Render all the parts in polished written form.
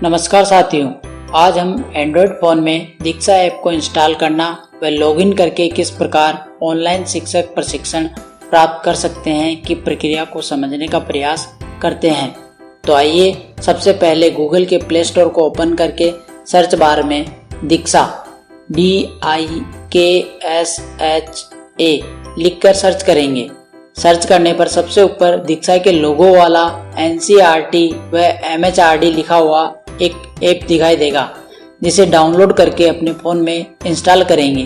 नमस्कार साथियों, आज हम एंड्रॉयड फ़ोन में दीक्षा ऐप को इंस्टॉल करना व लॉगिन करके किस प्रकार ऑनलाइन शिक्षक प्रशिक्षण प्राप्त कर सकते हैं की प्रक्रिया को समझने का प्रयास करते हैं। तो आइए सबसे पहले गूगल के प्ले स्टोर को ओपन करके सर्च बार में दीक्षा DIKSHA लिखकर सर्च करेंगे। सर्च करने पर सबसे ऊपर दीक्षा के लोगो वाला NCERT व MHRD लिखा हुआ एक ऐप दिखाई देगा, जिसे डाउनलोड करके अपने फ़ोन में इंस्टॉल करेंगे।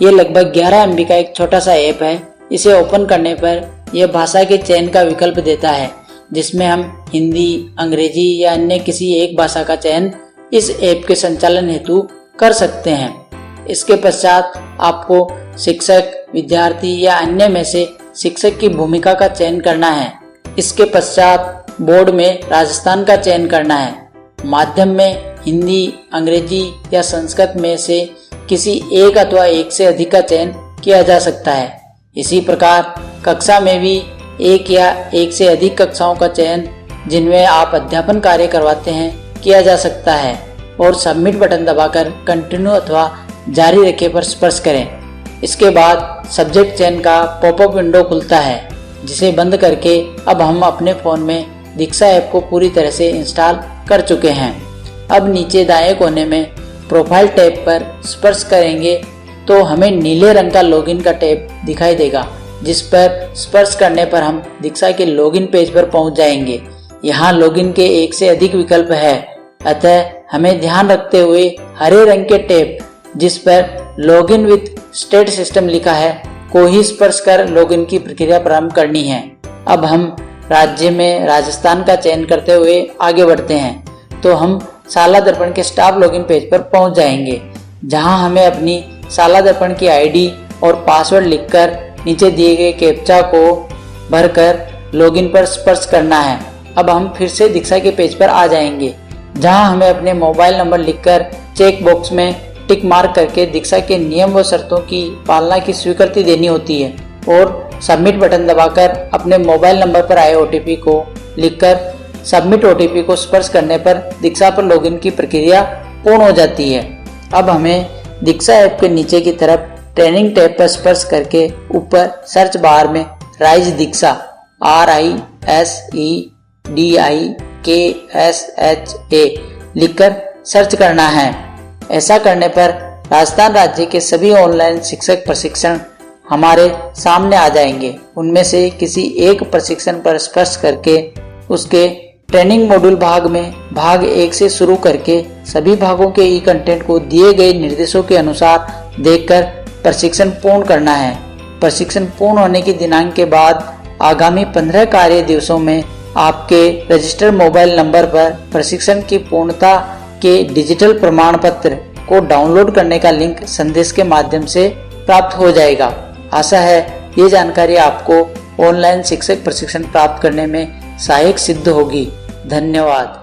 ये लगभग 11 MB का एक छोटा सा ऐप है। इसे ओपन करने पर यह भाषा के चयन का विकल्प देता है, जिसमें हम हिंदी, अंग्रेजी या अन्य किसी एक भाषा का चयन इस ऐप के संचालन हेतु कर सकते हैं। इसके पश्चात आपको शिक्षक, विद्यार्थी या अन्य में से शिक्षक की भूमिका का चयन करना है। इसके पश्चात बोर्ड में राजस्थान का चयन करना है। माध्यम में हिंदी, अंग्रेजी या संस्कृत में से किसी एक अथवा एक से अधिक का चयन किया जा सकता है। इसी प्रकार कक्षा में भी एक या एक से अधिक कक्षाओं का चयन जिनमें आप अध्यापन कार्य करवाते हैं किया जा सकता है और सबमिट बटन दबाकर कंटिन्यू अथवा जारी रखे पर स्पर्श करें। इसके बाद सब्जेक्ट चयन का पॉपअप विंडो खुलता है, जिसे बंद करके अब हम अपने फ़ोन में दीक्षा ऐप को पूरी तरह से इंस्टॉल कर चुके हैं। अब नीचे दाएं कोने में प्रोफाइल टैब पर स्पर्श करेंगे तो हमें नीले रंग का लॉगिन का टैब दिखाई देगा, जिस पर स्पर्श करने पर हम दीक्षा के लॉगिन पेज पर पहुंच जाएंगे। यहाँ लॉगिन के एक से अधिक विकल्प है, अतः हमें ध्यान रखते हुए हरे रंग के टैब जिस पर लॉगिन विद स्टेट सिस्टम लिखा है को ही स्पर्श कर लॉगिन की प्रक्रिया प्रारंभ करनी है। अब हम राज्य में राजस्थान का चयन करते हुए आगे बढ़ते हैं तो हम शाला दर्पण के स्टाफ लॉगिन पेज पर पहुंच जाएंगे, जहां हमें अपनी शाला दर्पण की ID और पासवर्ड लिखकर नीचे दिए गए कैप्चा को भरकर लॉगिन पर स्पर्श करना है। अब हम फिर से दीक्षा के पेज पर आ जाएंगे, जहां हमें अपने मोबाइल नंबर लिखकर चेक बॉक्स में टिक मार्क करके दीक्षा के नियम व शर्तों की पालना की स्वीकृति देनी होती है और सबमिट बटन दबाकर अपने मोबाइल नंबर पर आए OTP को लिखकर सबमिट OTP को स्पर्श करने पर दीक्षा पर लॉगिन की प्रक्रिया पूर्ण हो जाती है। अब हमें दीक्षा ऐप के नीचे की तरफ ट्रेनिंग टैब पर स्पर्श करके ऊपर सर्च बार में राइज दीक्षा RISEDIKSHA लिखकर सर्च करना है। ऐसा करने पर राजस्थान राज्य के सभी ऑनलाइन शिक्षक प्रशिक्षण हमारे सामने आ जाएंगे। उनमें से किसी एक प्रशिक्षण पर स्पर्श करके उसके ट्रेनिंग मॉड्यूल भाग में भाग 1 से शुरू करके सभी भागों के ई कंटेंट को दिए गए निर्देशों के अनुसार देखकर प्रशिक्षण पूर्ण करना है। प्रशिक्षण पूर्ण होने की दिनांक के बाद आगामी 15 कार्य दिवसों में आपके रजिस्टर्ड मोबाइल नंबर पर प्रशिक्षण की पूर्णता के डिजिटल प्रमाण पत्र को डाउनलोड करने का लिंक संदेश के माध्यम से प्राप्त हो जाएगा। आशा है ये जानकारी आपको ऑनलाइन शिक्षक प्रशिक्षण प्राप्त करने में सहायक सिद्ध होगी। धन्यवाद।